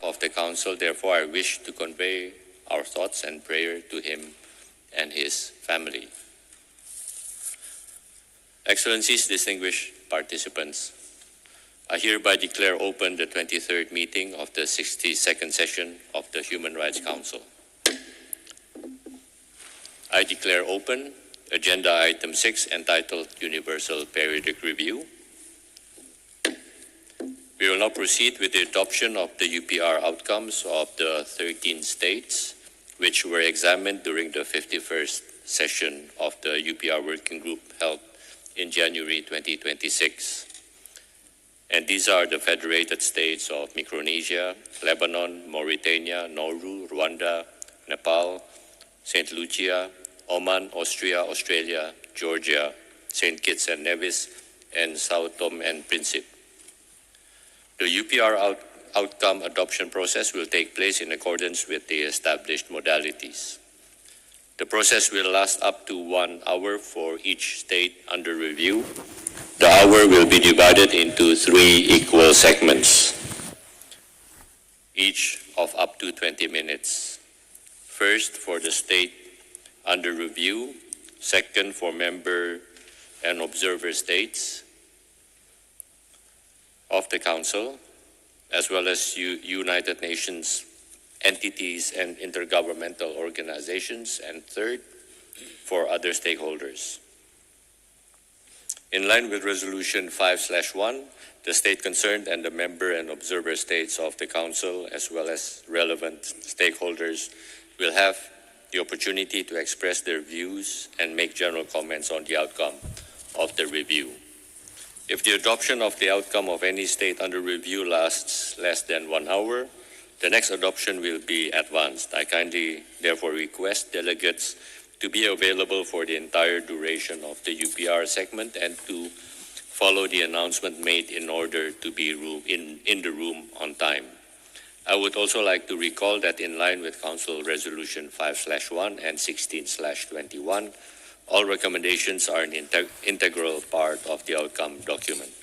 of the Council, therefore, I wish to convey our thoughts and prayer to him and his family. Excellencies, distinguished participants, I hereby declare open the 23rd meeting of the 62nd session of the Human Rights Council. I declare open Agenda Item 6 entitled Universal Periodic Review. We will now proceed with the adoption of the UPR outcomes of the 13 states which were examined during the 51st session of the UPR Working Group held in January 2026. And these are the Federated States of Micronesia, Lebanon, Mauritania, Nauru, Rwanda, Nepal, St. Lucia, Oman, Austria, Australia, Georgia, St. Kitts and Nevis, and Sao Tome and Principe. The UPR outcome adoption process will take place in accordance with the established modalities. The process will last up to 1 hour for each state under review. The hour will be divided into 3 equal segments, each of up to 20 minutes. First, for the state under review. Second, for member and observer states of the Council, as well as United Nations entities and intergovernmental organizations, and third, for other stakeholders. In line with Resolution 5/1, the state concerned and the member and observer states of the Council, as well as relevant stakeholders, will have the opportunity to express their views and make general comments on the outcome of the review. If the adoption of the outcome of any state under review lasts less than 1 hour, the next adoption will be advanced. I kindly therefore request delegates to be available for the entire duration of the UPR segment and to follow the announcement made in order to be in the room on time. I would also like to recall that in line with Council Resolution 5/1 and 16/21, all recommendations are an integral part of the outcome document.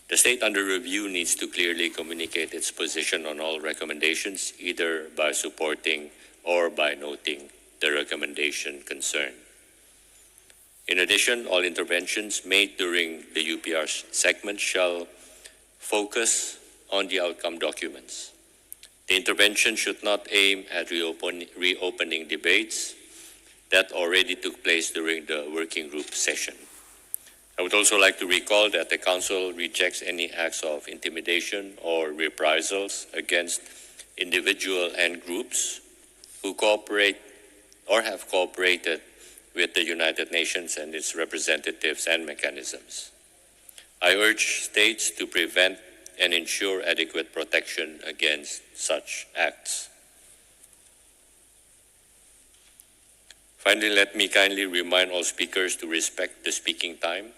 The state under review needs to clearly communicate its position on all recommendations, either by supporting or by noting the recommendation concerned. In addition, all interventions made during the UPR segment shall focus on the outcome documents. The intervention should not aim at reopening debates that already took place during the working group session. I would also like to recall that the Council rejects any acts of intimidation or reprisals against individuals and groups who cooperate or have cooperated with the United Nations and its representatives and mechanisms. I urge states to prevent and ensure adequate protection against such acts. Finally, let me kindly remind all speakers to respect the speaking time.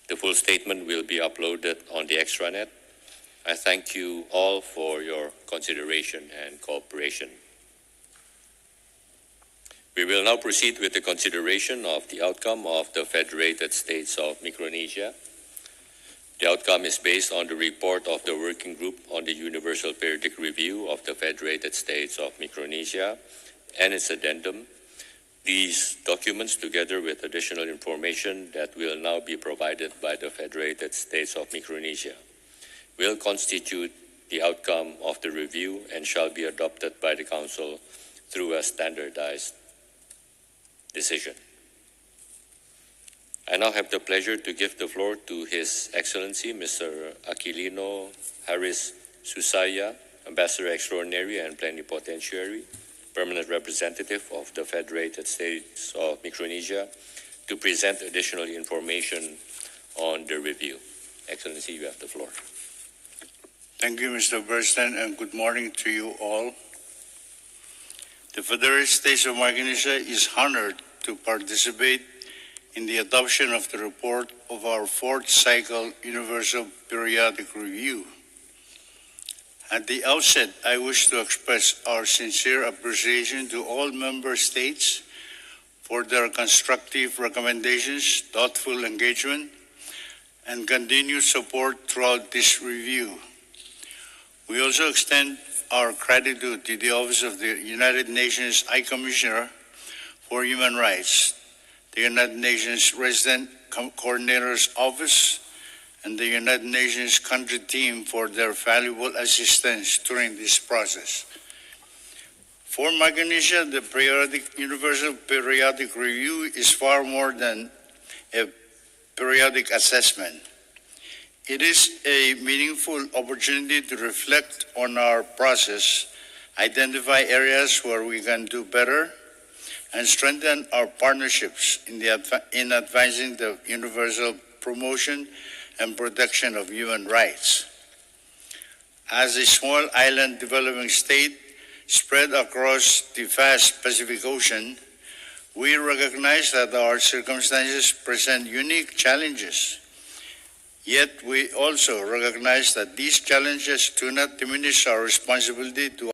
The full statement will be uploaded on the extranet. I thank you all for your consideration and cooperation. We will now proceed with the consideration of the outcome of the Federated States of Micronesia. The outcome is based on the report of the Working Group on the Universal Periodic Review of the Federated States of Micronesia and its addendum. These documents, together with additional information that will now be provided by the Federated States of Micronesia, will constitute the outcome of the review and shall be adopted by the Council through a standardized decision. I now have the pleasure to give the floor to His Excellency Mr. Aquilino Harris Susaya, Ambassador Extraordinary and Plenipotentiary, Permanent Representative of the Federated States of Micronesia, to present additional information on the review. Excellency, you have the floor. Thank you, Mr. Bernstein, and good morning to you all. The Federated States of Micronesia is honored to participate in the adoption of the report of our 4th cycle Universal Periodic Review. At the outset, I wish to express our sincere appreciation to all member states for their constructive recommendations, thoughtful engagement, and continued support throughout this review. We also extend our gratitude to the Office of the United Nations High Commissioner for Human Rights, the United Nations Resident Coordinator's Office, and the United Nations Country Team for their valuable assistance during this process. For Micronesia, the Universal Periodic Review is far more than a periodic assessment. It is a meaningful opportunity to reflect on our process, identify areas where we can do better, and strengthen our partnerships in advancing the universal promotion and protection of human rights. As a small island developing state spread across the vast Pacific Ocean, we recognize that our circumstances present unique challenges. Yet we also recognize that these challenges do not diminish our responsibility to